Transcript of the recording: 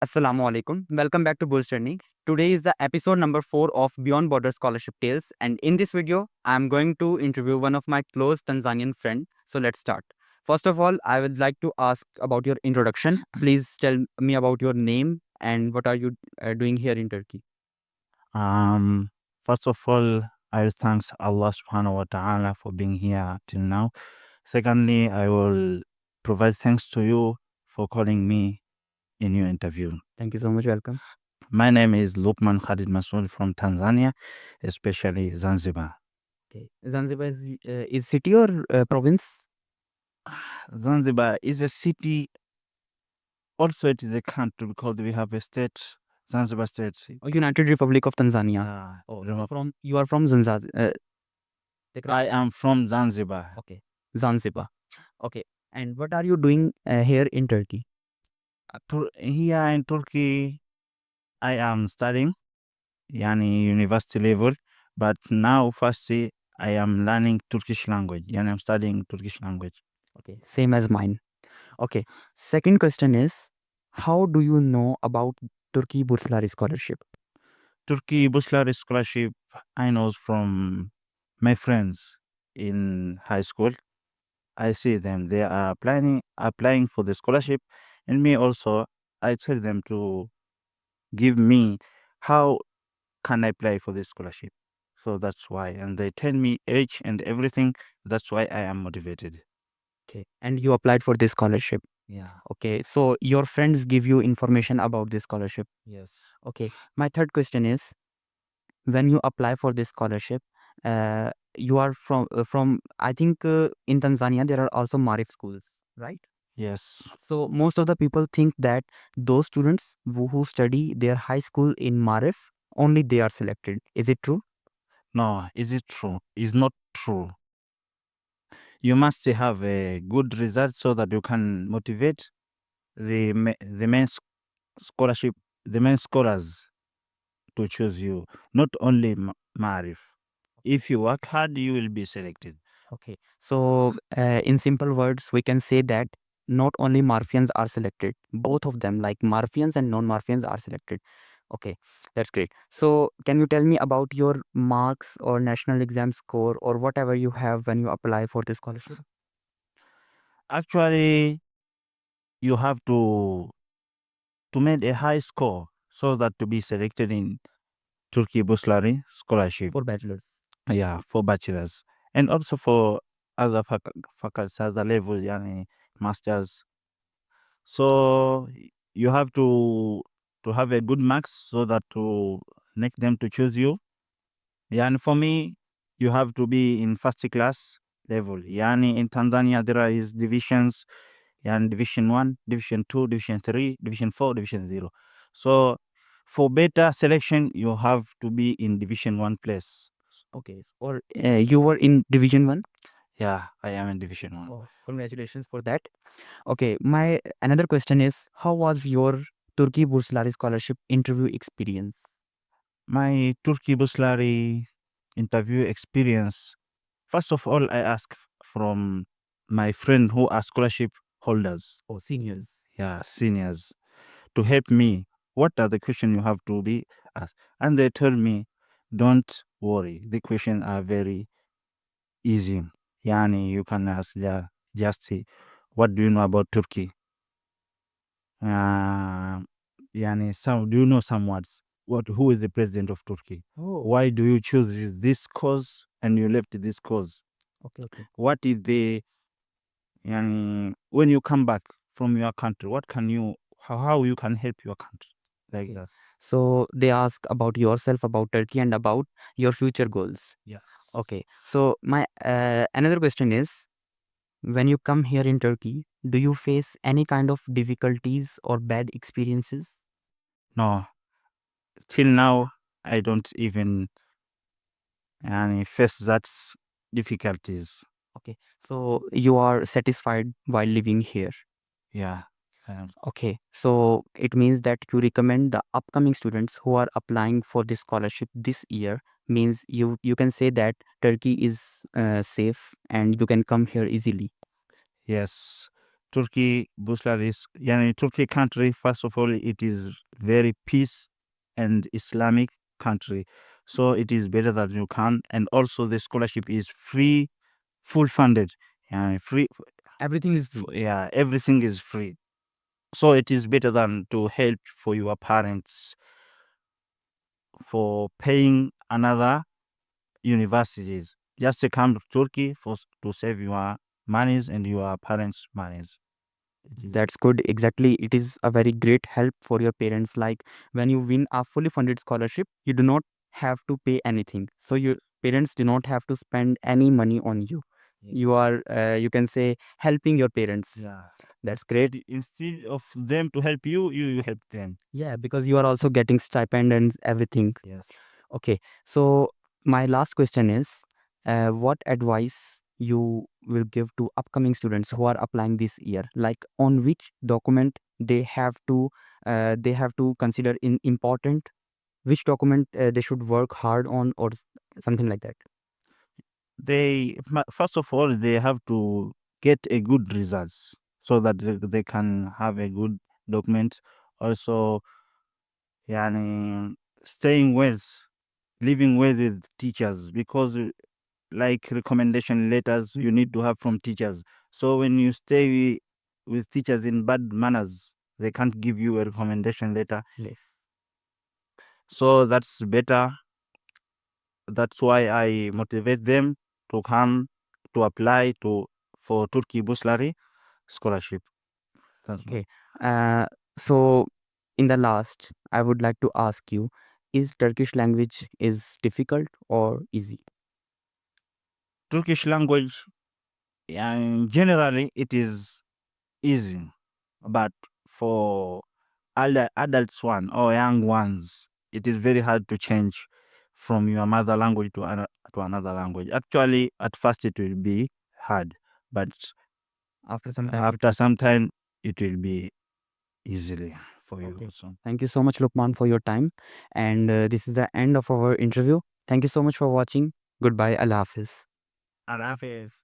Assalamu alaikum. Welcome back to Burs Journey. Today is the episode number 4 of Beyond Border Scholarship Tales, and in this video, I'm going to interview one of my close Tanzanian friend. So let's start. First of all, I would like to ask about your introduction. Please tell me about your name and what are you doing here in Turkey. Um, First of all, I thank Allah subhanahu wa ta'ala for being here till now. Secondly, I will provide thanks to you for calling me in your interview. Thank you so much. Welcome. My name is Lukman Khalid Masood from Tanzania, especially Zanzibar. Okay. Zanzibar is city or province? Zanzibar is a city, also it is a country because we have a state, Zanzibar state. United Republic of Tanzania. You are from Zanzibar. I am from Zanzibar. Okay, Zanzibar. Okay, and what are you doing here in Turkey? Here in Turkey, I am studying, yani university level, but now firstly, I am learning Turkish language, yani I'm studying Turkish language. Okay, same as mine. Okay, second question is, how do you know about Türkiye Bursları Scholarship? Turkey Bursları Scholarship, I know from my friends in high school. I see them, they are applying for the scholarship, and me also, I tell them to give me how can I apply for this scholarship. So that's why, and they tell me age and everything. That's why I am motivated. Okay, and you applied for this scholarship. Yeah. Okay, so your friends give you information about this scholarship. Yes. Okay, my third question is, when you apply for this scholarship, you are from I think in Tanzania there are also Marif schools, right? Yes. So most of the people think that those students who study their high school in Marif, only they are selected. Is it true? No, is it true? It's not true. You must have a good result so that you can motivate the main scholarship, the main scholars to choose you, not only Marif. If you work hard, you will be selected. Okay. So in simple words, we can say that not only Marfians are selected, both of them, like Marfians and non-Marfians, are selected. Okay, that's great. So can you tell me about your marks or national exam score or whatever you have when you apply for this scholarship? Actually, you have to make a high score so that to be selected in Turkey Bursları Scholarship. For bachelors. Yeah, for bachelors and also for other faculties, other levels, yani masters. So you have to have a good marks so that to make them to choose you. Yeah, and for me, you have to be in first class level. Yani in Tanzania there is divisions, and division 1, division 2, division 3, division 4, division 0. So for better selection, you have to be in division 1 place. Okay. Or you were in Division 1? Yeah, I am in division 1. Oh, congratulations for that. Okay, my another question is, how was your Turkey Bursları Scholarship interview experience? My Turkey Bursları interview experience. First of all, I ask from my friend who are scholarship holders. Oh, seniors. Yeah, seniors, to help me. What are the questions you have to be asked? And they told me, don't worry. The questions are very easy. Yani, you can ask just say, what do you know about Turkey? Yani, do you know some words? Who is the president of Turkey? Oh, Why do you choose this cause and you left this cause? okay, okay. What is the when you come back from your country, what can you how you can help your country, like Okay. that? So they ask about yourself, about Turkey, and about your future goals. Yeah. Okay. So my another question is, when you come here in Turkey, do you face any kind of difficulties or bad experiences? No, till now I don't even face that difficulties. Okay. So you are satisfied while living here. Yeah. Okay, so it means that you recommend the upcoming students who are applying for this scholarship this year, means you can say that Turkey is safe and you can come here easily. Yes, Turkey Bursları, yani Turkey country, first of all, it is very peace and Islamic country. So it is better that you can, and also the scholarship is free, full funded. Free, Everything is free. yeah, everything is free. So it is better than to help for your parents for paying another universities. Just to come to Turkey to save your monies and your parents' monies. That's good. Exactly. It is a very great help for your parents. Like when you win a fully funded scholarship, you do not have to pay anything. So your parents do not have to spend any money on you. You are, you can say, helping your parents. Yeah. That's great. Instead of them to help you, you help them. Yeah, because you are also getting stipend and everything. Yes. Okay. So my last question is, what advice you will give to upcoming students who are applying this year? Like on which document they have to consider in important, which document they should work hard on, or something like that. First of all, they have to get a good results so that they can have a good document. Also, yani, staying well, living well with teachers, because like recommendation letters you need to have from teachers. So when you stay with teachers in bad manners, they can't give you a recommendation letter. Yes. So that's better. That's why I motivate them to come to apply for Turkey Bursary Scholarship. That's Okay. So in the last, I would like to ask you, is Turkish language is difficult or easy? Turkish language, and generally it is easy, but for adults one or young ones, it is very hard to change from your mother language to another language. Actually, at first it will be hard, but After some time. after some time it will be easily for you. Okay. So Thank you so much, Lukman, for your time. And this is the end of our interview. Thank you so much for watching. Goodbye. Allah Hafiz. Allah Hafiz.